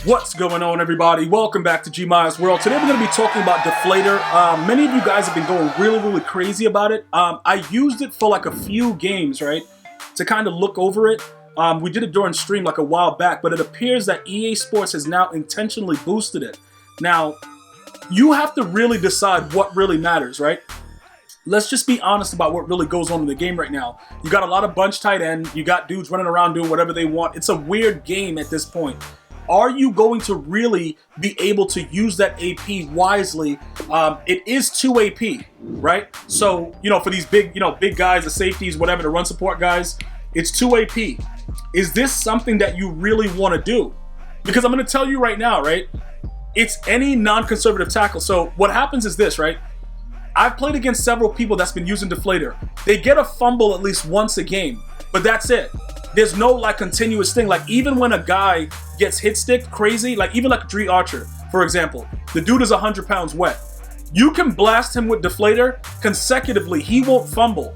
What's going on, everybody? Welcome back to GmiasWorld. Today we're going to be talking about Deflator. Many of you guys have been going really crazy about it. I used it for like a few games, right, to kind of look over it. We did it during stream like a while back, but it appears that EA Sports has now intentionally boosted it. Now, you have to really decide what really matters, right? Let's just be honest about what really goes on in the game right now. You got a lot of bunch tight end. You got dudes running around doing whatever they want. It's a weird game at this point. Are you going to really be able to use that AP wisely? It is 2 AP, right? So, for these big guys, the safeties, whatever, the run support guys, it's 2 AP. Is this something that you really want to do? Because I'm going to tell you right now, right? It's any non-conservative tackle. So what happens is this, right? I've played against several people that's been using Deflator. They get a fumble at least once a game, but that's it. There's no like continuous thing. Like even when a guy gets hit stick crazy, like even like Dre Archer, for example, the dude is 100 pounds wet. You can blast him with Deflator consecutively. He won't fumble.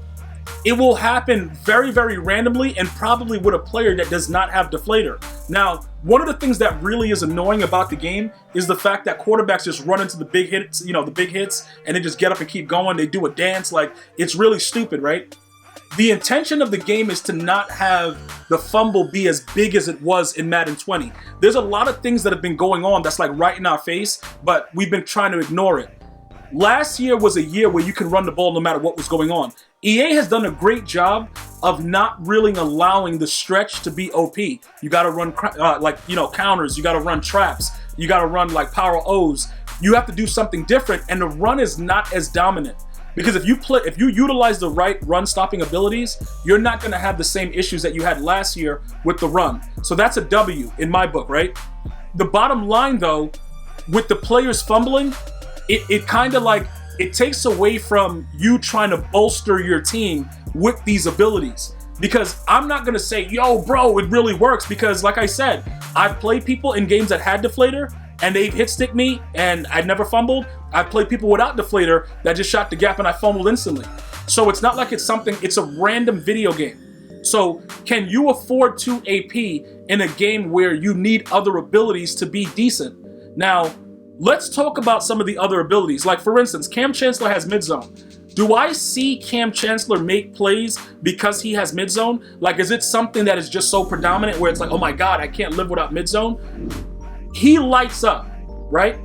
It will happen very randomly and probably with a player that does not have Deflator. Now, one of the things that really is annoying about the game is the fact that quarterbacks just run into the big hits, the big hits, and they just get up and keep going. They do a dance. Like, it's really stupid, right? The intention of the game is to not have the fumble be as big as it was in Madden 20. There's a lot of things that have been going on that's like right in our face, but we've been trying to ignore it. Last year was a year where you can run the ball no matter what was going on. EA has done a great job of not really allowing the stretch to be OP. You got to run counters. You got to run traps. You got to run like power O's. You have to do something different, and the run is not as dominant. Because if you utilize the right run stopping abilities, you're not going to have the same issues that you had last year with the run. So that's a W in my book, right? The bottom line though, with the players fumbling, it kind of like, it takes away from you trying to bolster your team with these abilities. Because I'm not going to say, yo bro, it really works, because like I said, I've played people in games that had Deflator and they've hit stick me and I never fumbled. I've played people without Deflator that just shot the gap and I fumbled instantly. So it's not like it's a random video game. So can you afford 2 AP in a game where you need other abilities to be decent? Now, let's talk about some of the other abilities. Like for instance, Cam Chancellor has mid-zone. Do I see Cam Chancellor make plays because he has mid-zone? Like, is it something that is just so predominant where it's like, oh my God, I can't live without mid-zone? He lights up, right?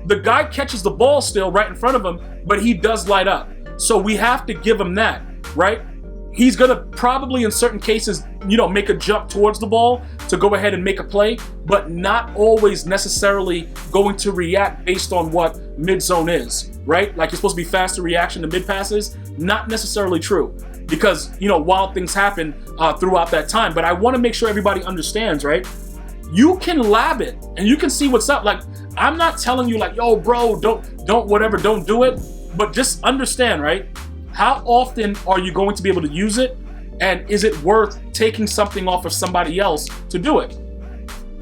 The guy catches the ball still right in front of him, but he does light up. So we have to give him that, right? He's going to probably in certain cases, make a jump towards the ball to go ahead and make a play, but not always necessarily going to react based on what mid-zone is, right? Like you're supposed to be faster reaction to mid-passes. Not necessarily true because, wild things happen throughout that time. But I want to make sure everybody understands, right? You can lab it and you can see what's up. Like, I'm not telling you like, yo, bro, don't do it. But just understand, right? How often are you going to be able to use it? And is it worth taking something off of somebody else to do it?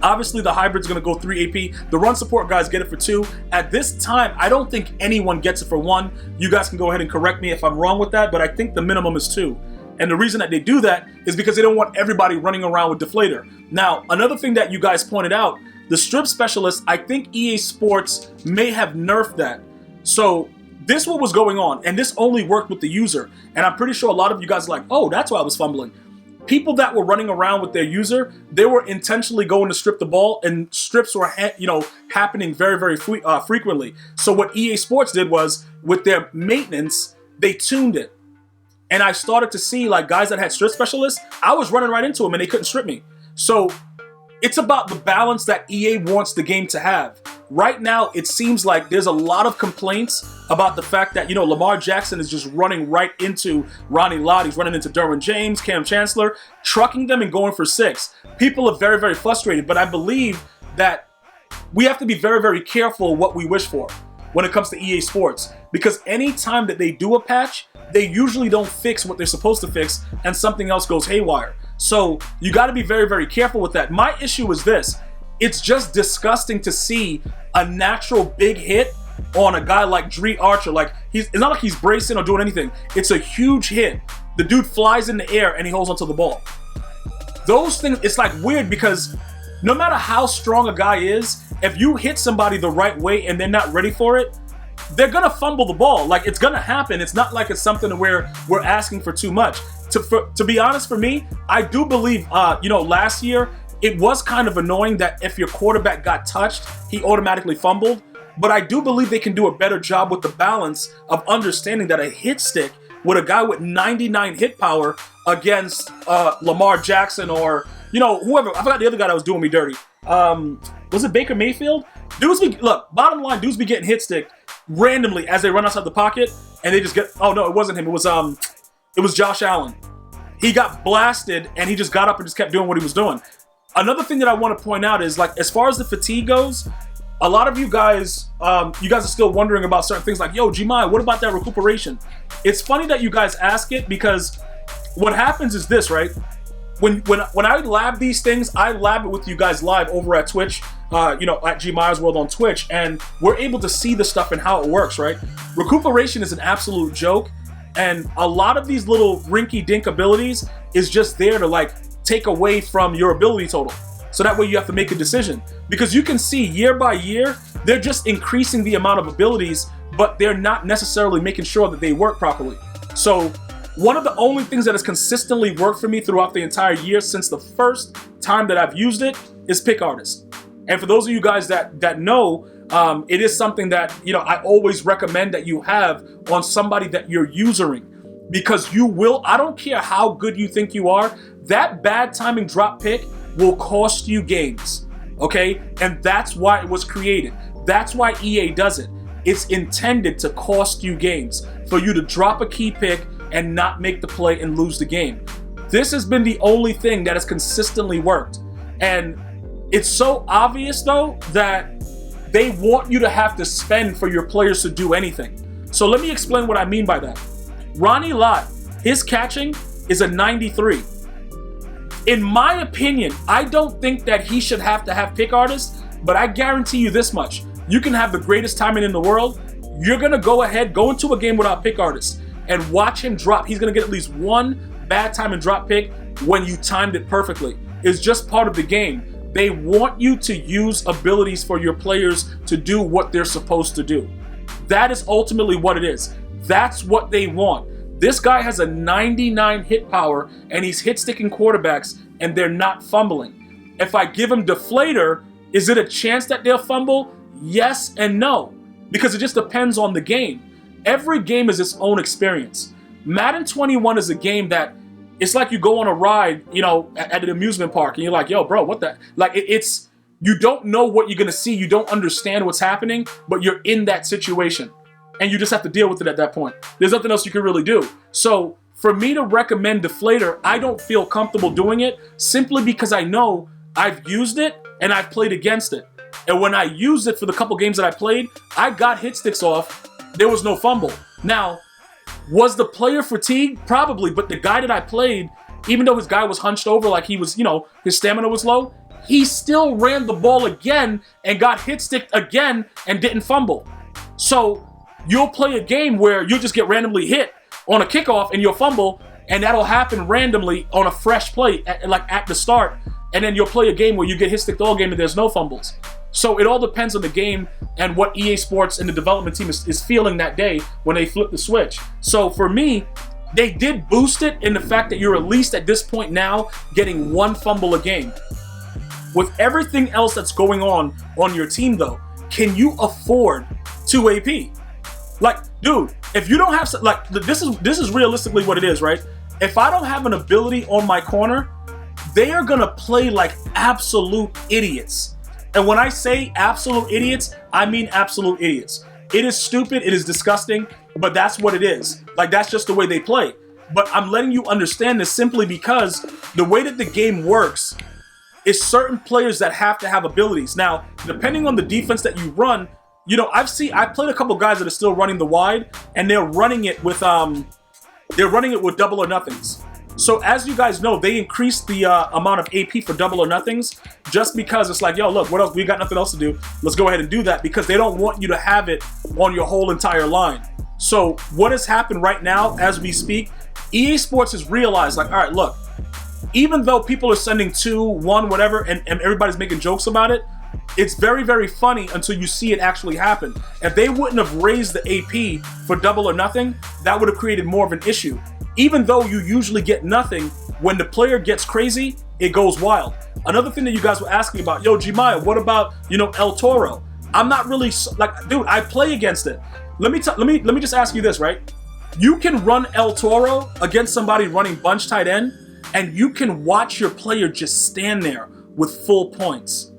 Obviously, the hybrid's going to go 3 AP. The run support guys get it for 2. At this time, I don't think anyone gets it for 1. You guys can go ahead and correct me if I'm wrong with that, but I think the minimum is 2. And the reason that they do that is because they don't want everybody running around with Deflator. Now, another thing that you guys pointed out, the strip specialist, I think EA Sports may have nerfed that. So this what was going on, and this only worked with the user. And I'm pretty sure a lot of you guys are like, oh, that's why I was fumbling. People that were running around with their user, they were intentionally going to strip the ball, and strips were happening very frequently. So what EA Sports did was, with their maintenance, they tuned it. And I started to see like guys that had strip specialists, I was running right into them and they couldn't strip me. So it's about the balance that EA wants the game to have. Right now, it seems like there's a lot of complaints about the fact that, Lamar Jackson is just running right into Ronnie Lott. He's running into Derwin James, Cam Chancellor, trucking them and going for 6. People are very frustrated, but I believe that we have to be very careful what we wish for when it comes to EA Sports. Because any time that they do a patch, they usually don't fix what they're supposed to fix and something else goes haywire. So you got to be very careful with that. My issue is this. It's just disgusting to see a natural big hit on a guy like Dre Archer. Like, it's not like he's bracing or doing anything. It's a huge hit. The dude flies in the air and he holds onto the ball. Those things, it's like weird because no matter how strong a guy is, if you hit somebody the right way and they're not ready for it, they're gonna fumble the ball. Like, it's gonna happen. It's not like it's something where we're asking for too much. To be honest, for me, I do believe, last year, it was kind of annoying that if your quarterback got touched, he automatically fumbled. But I do believe they can do a better job with the balance of understanding that a hit stick with a guy with 99 hit power against Lamar Jackson or, whoever. I forgot the other guy that was doing me dirty. Was it Baker Mayfield? Bottom line, dudes be getting hit stick randomly as they run outside the pocket, and they just get, oh no, it wasn't him. It was Josh Allen. He got blasted, and he just got up and just kept doing what he was doing. Another thing that I want to point out is, like, as far as the fatigue goes, a lot of you guys are still wondering about certain things like, yo, Gmi, what about that recuperation? It's funny that you guys ask it, because what happens is this, right? When I lab these things, I lab it with you guys live over at Twitch, at GmiasWorld on Twitch, and we're able to see the stuff and how it works, right? Recuperation is an absolute joke, and a lot of these little rinky-dink abilities is just there to, like, take away from your ability total. So that way you have to make a decision. Because you can see year by year, they're just increasing the amount of abilities, but they're not necessarily making sure that they work properly. So one of the only things that has consistently worked for me throughout the entire year since the first time that I've used it is Pick Artist. And for those of you guys that know, it is something that, I always recommend that you have on somebody that you're usering. Because you will, I don't care how good you think you are, that bad timing drop pick will cost you games, okay? And that's why it was created. That's why EA does it. It's intended to cost you games, for you to drop a key pick and not make the play and lose the game. This has been the only thing that has consistently worked. And it's so obvious, though, that they want you to have to spend for your players to do anything. So let me explain what I mean by that. Ronnie Lott, his catching is a 93. In my opinion, I don't think that he should have to have Pick Artist, but I guarantee you this much. You can have the greatest timing in the world. You're going to go into a game without Pick Artist and watch him drop. He's going to get at least one bad timing drop pick when you timed it perfectly. It's just part of the game. They want you to use abilities for your players to do what they're supposed to do. That is ultimately what it is. That's what they want. This guy has a 99 hit power, and he's hit sticking quarterbacks, and they're not fumbling. If I give him Deflator, is it a chance that they'll fumble? Yes and no, because it just depends on the game. Every game is its own experience. Madden 21 is a game that it's like you go on a ride, at an amusement park, and you're like, yo, bro, what the? Like, it's you don't know what you're gonna see. You don't understand what's happening, but you're in that situation. And you just have to deal with it at that point. There's nothing else you can really do. So for me to recommend Deflator, I don't feel comfortable doing it simply because I know I've used it and I've played against it. And when I used it for the couple games that I played, I got hit sticks off. There was no fumble. Now, was the player fatigued? Probably, but the guy that I played, even though his guy was hunched over like he was, his stamina was low, he still ran the ball again and got hit sticked again and didn't fumble. So you'll play a game where you'll just get randomly hit on a kickoff and you'll fumble, and that'll happen randomly on a fresh play, at the start, and then you'll play a game where you get hit sticked all game and there's no fumbles. So it all depends on the game and what EA Sports and the development team is feeling that day when they flip the switch. So for me, they did boost it in the fact that you're at least at this point now getting one fumble a game. With everything else that's going on your team, though, can you afford 2 AP? Like, dude, if you don't have, like, this is realistically what it is, right? If I don't have an ability on my corner, they are gonna play like absolute idiots. And when I say absolute idiots, I mean absolute idiots. It is stupid, it is disgusting, but that's what it is. Like, that's just the way they play. But I'm letting you understand this simply because the way that the game works is certain players that have to have abilities. Now, depending on the defense that you run, I played a couple guys that are still running the wide, and they're running it with double or nothings. So as you guys know, they increased the amount of AP for double or nothings just because it's like, yo, look, what else? We got nothing else to do. Let's go ahead and do that, because they don't want you to have it on your whole entire line. So what has happened right now as we speak, EA Sports has realized, like, all right, look, even though people are sending 2, 1, whatever, and everybody's making jokes about it, it's very, very funny until you see it actually happen. If they wouldn't have raised the AP for double or nothing, that would have created more of an issue. Even though you usually get nothing, when the player gets crazy, it goes wild. Another thing that you guys were asking about, yo, Gmia, what about, you know, El Toro? I'm not really, like, dude, I play against it. Let me just ask you this, right? You can run El Toro against somebody running bunch tight end, and you can watch your player just stand there with full points.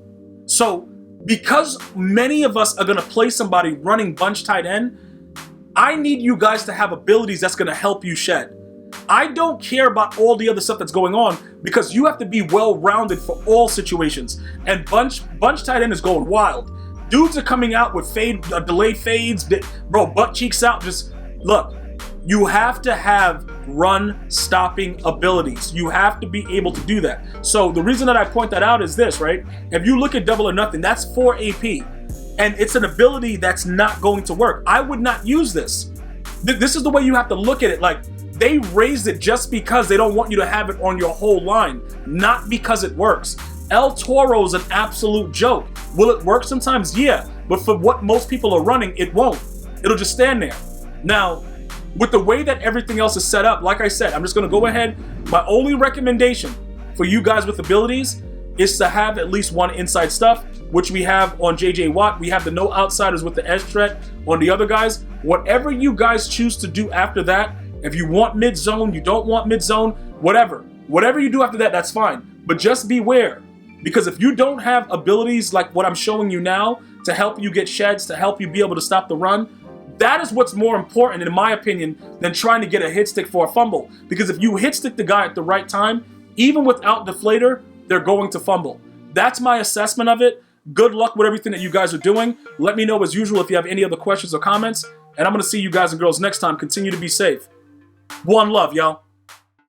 So, because many of us are going to play somebody running bunch tight end, I need you guys to have abilities that's going to help you shed. I don't care about all the other stuff that's going on because you have to be well-rounded for all situations. And bunch tight end is going wild. Dudes are coming out with delayed fades, bro, butt cheeks out. Just look, you have to have run-stopping abilities. You have to be able to do that. So the reason that I point that out is this, right? If you look at double or nothing, that's 4 AP. And it's an ability that's not going to work. I would not use this. This is the way you have to look at it. Like, they raised it just because they don't want you to have it on your whole line, not because it works. El Toro is an absolute joke. Will it work sometimes? Yeah. But for what most people are running, it won't. It'll just stand there. Now, with the way that everything else is set up, like I said, I'm just going to go ahead. My only recommendation for you guys with abilities is to have at least one inside stuff, which we have on JJ Watt. We have the no outsiders with the edge threat on the other guys. Whatever you guys choose to do after that, if you want mid-zone, you don't want mid-zone, whatever you do after that, that's fine. But just beware, because if you don't have abilities like what I'm showing you now to help you get sheds, to help you be able to stop the run, that is what's more important, in my opinion, than trying to get a hit stick for a fumble. Because if you hit stick the guy at the right time, even without Deflator, they're going to fumble. That's my assessment of it. Good luck with everything that you guys are doing. Let me know as usual if you have any other questions or comments. And I'm going to see you guys and girls next time. Continue to be safe. One love, y'all.